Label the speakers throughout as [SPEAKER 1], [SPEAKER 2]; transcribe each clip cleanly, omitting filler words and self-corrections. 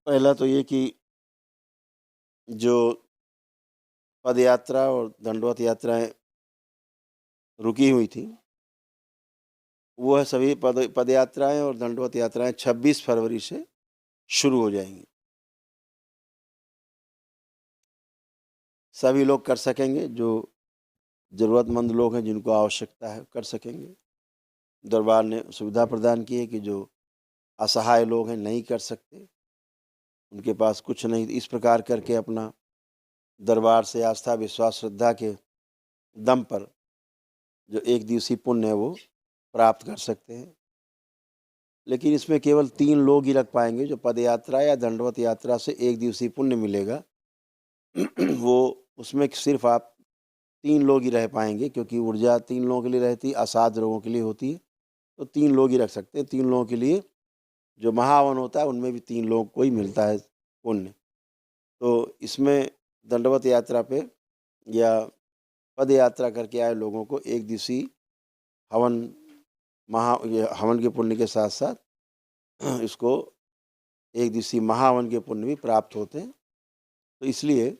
[SPEAKER 1] पहला तो ये कि जो पद यात्रा और दंडवत यात्राएँ रुकी हुई थी, वो है सभी पद यात्राएँ और दंडवत यात्राएँ 26 फरवरी से शुरू हो जाएँगी। सभी लोग कर सकेंगे, जो ज़रूरतमंद लोग हैं, जिनको आवश्यकता है, कर सकेंगे। दरबार ने सुविधा प्रदान की है कि जो असहाय लोग हैं, नहीं कर सकते, उनके पास कुछ नहीं, इस प्रकार करके अपना दरबार से आस्था, विश्वास, श्रद्धा के दम पर जो एक दिवसीय पुण्य है, वो प्राप्त कर सकते हैं। लेकिन इसमें केवल 3 लोग ही रख पाएँगे, जो पदयात्रा या दंडवत यात्रा से एक दिवसीय पुण्य मिलेगा। वो उसमें सिर्फ़ आप 3 लोग ही रह पाएँगे, क्योंकि ऊर्जा 3 लोगों के लिए रहती है, असाध्य लोगों के लिए होती है। तो 3 लोग ही रख सकते हैं। 3 लोगों के लिए जो महाहवन होता है, उनमें भी 3 लोगों को ही मिलता है पुण्य। तो इसमें दंडवत यात्रा पे या पद यात्रा करके आए लोगों को एक दिवसीय हवन ये हवन के पुण्य के साथ-साथ इसको एक दिवसीय महाहवन के पुण्य भी प्राप्त होते हैं। तो इसलिए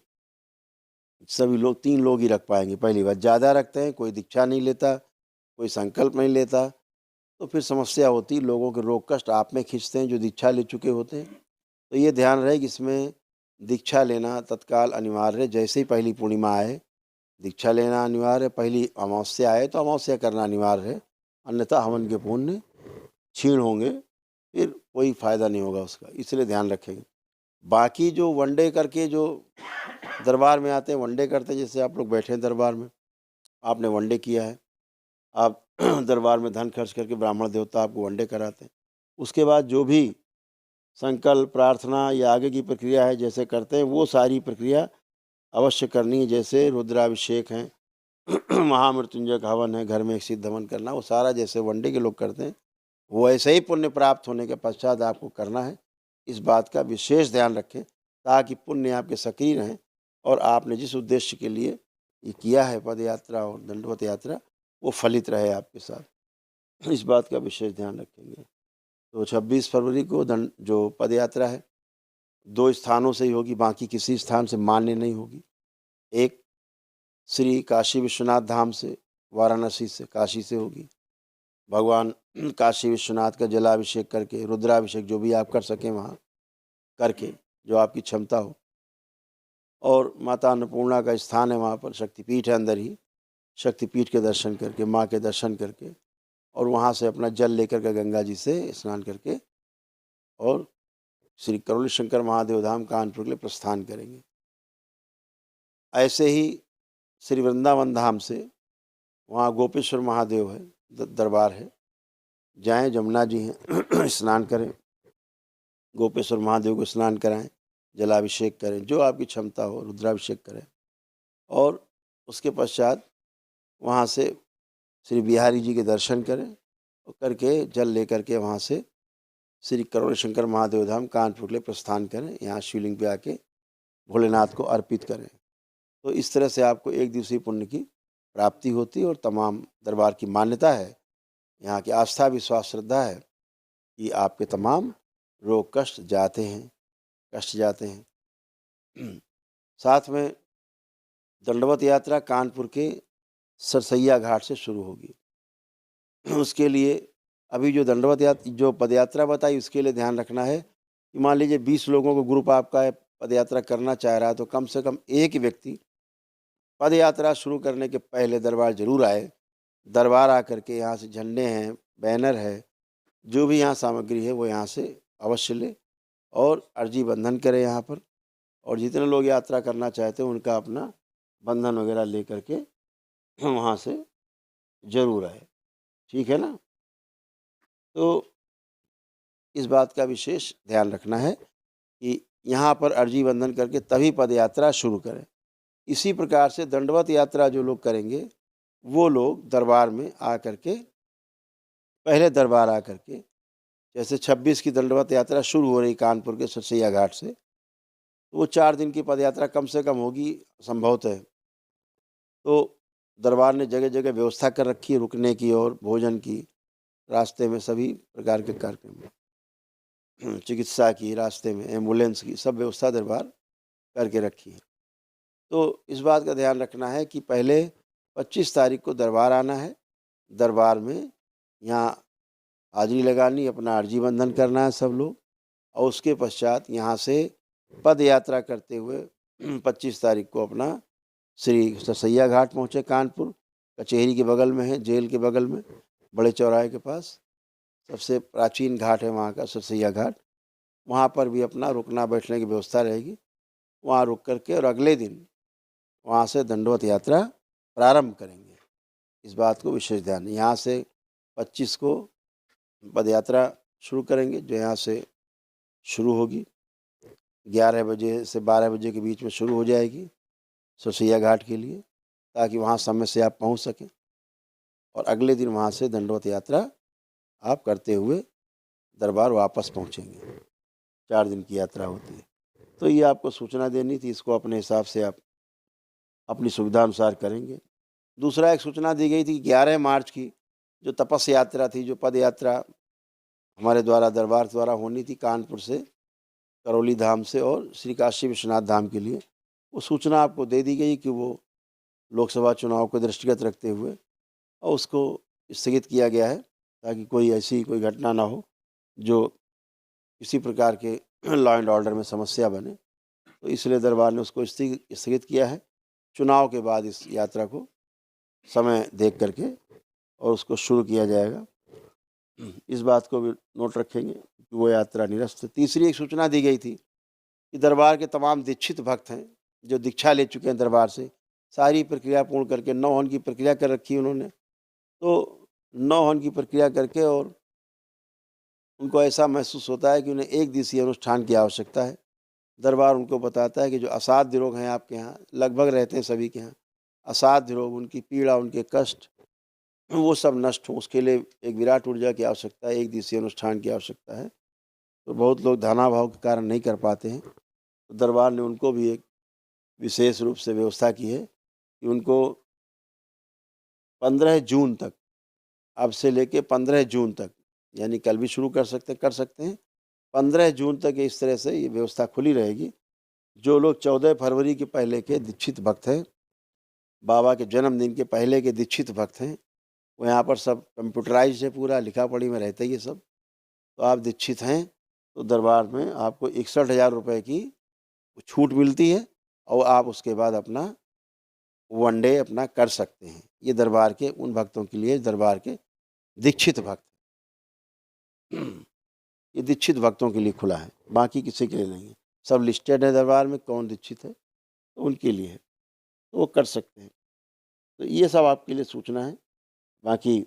[SPEAKER 1] सभी लोग 3 लोग ही रख पाएँगे, पहली बात। ज़्यादा रखते हैं, कोई दीक्षा नहीं लेता, कोई संकल्प नहीं लेता, तो फिर समस्या होती है, लोगों के रोग कष्ट आप में खींचते हैं जो दीक्षा ले चुके होते हैं। तो ये ध्यान रहे कि इसमें दीक्षा लेना तत्काल अनिवार्य है। जैसे ही पहली पूर्णिमा आए, दीक्षा लेना अनिवार्य है, पहली अमावस्या आए तो अमावस्या करना अनिवार्य है, अन्यथा हवन के पुण्य क्षीण होंगे, फिर कोई फ़ायदा नहीं होगा उसका, इसलिए ध्यान रखेंगे। बाकी जो वन डे करके जो दरबार में आते हैं, वन डे करते हैं, जैसे आप लोग बैठे हैं दरबार में, आपने वन डे किया है, आप दरबार में धन खर्च करके ब्राह्मण देवता आपको वन डे कराते हैं। उसके बाद जो भी संकल्प, प्रार्थना या आगे की प्रक्रिया है, जैसे करते हैं, वो सारी प्रक्रिया अवश्य करनी है। जैसे रुद्राभिषेक है, महामृत्युंजय का हवन है, घर में एक सिद्ध हवन करना, वो सारा जैसे वन डे के लोग करते हैं, वो ऐसे ही पुण्य प्राप्त होने के पश्चात आपको करना है। इस बात का विशेष ध्यान रखें, ताकि पुण्य आपके सक्रिय रहें और आपने जिस उद्देश्य के लिए ये किया है पद यात्रा और दंडवत यात्रा, वो फलित रहे आपके साथ। इस बात का विशेष ध्यान रखेंगे। तो 26 फरवरी को जो पद यात्रा है, 2 स्थानों से ही होगी, बाकी किसी स्थान से मान्य नहीं होगी। एक श्री काशी विश्वनाथ धाम से, वाराणसी से, काशी से होगी। भगवान काशी विश्वनाथ का जलाभिषेक करके, रुद्राभिषेक जो भी आप कर सकें वहाँ करके, जो आपकी क्षमता हो। और माता अन्नपूर्णा का स्थान है वहाँ पर, शक्तिपीठ है अंदर ही, शक्तिपीठ के दर्शन करके, माँ के दर्शन करके, और वहाँ से अपना जल लेकर के गंगा जी से स्नान करके और श्री करोली शंकर महादेव धाम कानपुर के लिए प्रस्थान करेंगे। ऐसे ही श्री वृंदावन धाम से, वहाँ गोपेश्वर महादेव है, दरबार है, जाएं, जमुना जी हैं, स्नान करें, गोपेश्वर महादेव को स्नान कराएं, जलाभिषेक करें, जो आपकी क्षमता हो, रुद्राभिषेक करें, और उसके पश्चात वहाँ से श्री बिहारी जी के दर्शन करें और करके जल लेकर के वहाँ से श्री करोड़ शंकर महादेव धाम कानपुर के लिए प्रस्थान करें। यहाँ शिवलिंग पे आके भोलेनाथ को अर्पित करें। तो इस तरह से आपको एक दिवसीय पुण्य की प्राप्ति होती है और तमाम दरबार की मान्यता है, यहाँ की आस्था, विश्वास, श्रद्धा है कि आपके तमाम रोग कष्ट जाते हैं, कष्ट जाते हैं। साथ में दंडवत यात्रा कानपुर के सरसैया घाट से शुरू होगी। उसके लिए अभी जो जो पदयात्रा बताई, उसके लिए ध्यान रखना है कि मान लीजिए 20 लोगों को ग्रुप आपका है, पदयात्रा करना चाह रहा है, तो कम से कम एक व्यक्ति पदयात्रा शुरू करने के पहले दरबार ज़रूर आए। दरबार आकर के यहाँ से झंडे हैं, बैनर है, जो भी यहाँ सामग्री है वो यहाँ से अवश्य ले और अर्जी बंधन करें यहाँ पर। और जितने लोग यात्रा करना चाहते हैं, उनका अपना बंधन वगैरह ले करके वहाँ से ज़रूर आए। ठीक है ना? तो इस बात का विशेष ध्यान रखना है कि यहाँ पर अर्जी बंधन करके तभी पदयात्रा शुरू करें। इसी प्रकार से दंडवत यात्रा जो लोग करेंगे, वो लोग दरबार में आकर के, पहले दरबार आकर के, जैसे 26 की दंडवत यात्रा शुरू हो रही कानपुर के सरसैया घाट से, तो वो 4 दिन की पदयात्रा कम से कम होगी संभवतः। तो दरबार ने जगह-जगह व्यवस्था कर रखी है रुकने की और भोजन की, रास्ते में सभी प्रकार के कार्यक्रम। चिकित्सा की, रास्ते में एम्बुलेंस की सब व्यवस्था दरबार करके रखी है। तो इस बात का ध्यान रखना है कि पहले 25 तारीख को दरबार आना है। दरबार में यहाँ हाज़िरी लगानी, अपना अर्जी बंधन करना है सब लोग, और उसके पश्चात यहाँ से पद यात्रा करते हुए 25 तारीख को अपना श्री सरसैया घाट पहुँचे। कानपुर कचहरी के बगल में है, जेल के बगल में, बड़े चौराहे के पास सबसे प्राचीन घाट है वहाँ का सरसैया घाट। वहाँ पर भी अपना रुकना बैठने की व्यवस्था रहेगी। वहाँ रुक करके और अगले दिन वहाँ से दंडवत यात्रा प्रारंभ करेंगे। इस बात को विशेष ध्यान है। यहाँ से 25 को पद यात्रा शुरू करेंगे, जो यहाँ से शुरू होगी 11 बजे से 12 बजे के बीच में शुरू हो जाएगी सरसैया घाट के लिए, ताकि वहाँ समय से आप पहुँच सकें, और अगले दिन वहाँ से दंडवत यात्रा आप करते हुए दरबार वापस पहुँचेंगे। 4 दिन की यात्रा होती है। तो ये आपको सूचना देनी थी, इसको अपने हिसाब से आप अपनी सुविधा अनुसार करेंगे। दूसरा एक सूचना दी गई थी 11 मार्च की जो तपस यात्रा थी, जो पद यात्रा हमारे द्वारा दरबार द्वारा होनी थी कानपुर से, करौली धाम से और श्री काशी विश्वनाथ धाम के लिए, वो सूचना आपको दे दी गई कि वो लोकसभा चुनाव को दृष्टिगत रखते हुए और उसको स्थगित किया गया है, ताकि कोई ऐसी कोई घटना ना हो जो किसी प्रकार के लॉ एंड ऑर्डर में समस्या बने। तो इसलिए दरबार ने उसको स्थगित किया है। चुनाव के बाद इस यात्रा को समय देख करके और उसको शुरू किया जाएगा। इस बात को भी नोट रखेंगे कि वो यात्रा निरस्त। तीसरी एक सूचना दी गई थी कि दरबार के तमाम दीक्षित भक्त हैं जो दीक्षा ले चुके हैं दरबार से, सारी प्रक्रिया पूर्ण करके 9 हवन की प्रक्रिया कर रखी है उन्होंने। तो 9 हवन की प्रक्रिया करके और उनको ऐसा महसूस होता है कि उन्हें एक दिवसीय अनुष्ठान की आवश्यकता है। दरबार उनको बताता है कि जो असाध्य रोग हैं आपके यहाँ, लगभग रहते हैं सभी के यहाँ, असाध्य रोग, उनकी पीड़ा, उनके कष्ट, वो सब नष्ट हों, उसके लिए एक विराट ऊर्जा की आवश्यकता है, एक दिवसीय अनुष्ठान की आवश्यकता है। तो बहुत लोग धनाभाव के कारण नहीं कर पाते हैं। तो दरबार ने उनको भी एक विशेष रूप से व्यवस्था की है कि उनको 15 जून तक, अब से लेके 15 जून तक, यानी कल भी शुरू कर सकते हैं। 15 जून तक इस तरह से ये व्यवस्था खुली रहेगी। जो लोग 14 फरवरी के पहले के दीक्षित भक्त हैं, बाबा के जन्मदिन के पहले के दीक्षित भक्त हैं, वो यहाँ पर सब कंप्यूटराइज्ड है, पूरा लिखा पढ़ी में रहता है ये सब। तो आप दीक्षित हैं तो दरबार में आपको 61,000 रुपये की छूट मिलती है, और आप उसके बाद अपना वन डे अपना कर सकते हैं। ये दरबार के उन भक्तों के लिए, दरबार के दीक्षित भक्त, ये दीक्षित भक्तों के लिए खुला है, बाकी किसी के लिए नहीं है। सब लिस्टेड है दरबार में, कौन दीक्षित है तो उनके लिए है, तो वो कर सकते हैं। तो ये सब आपके लिए सूचना है। बाकी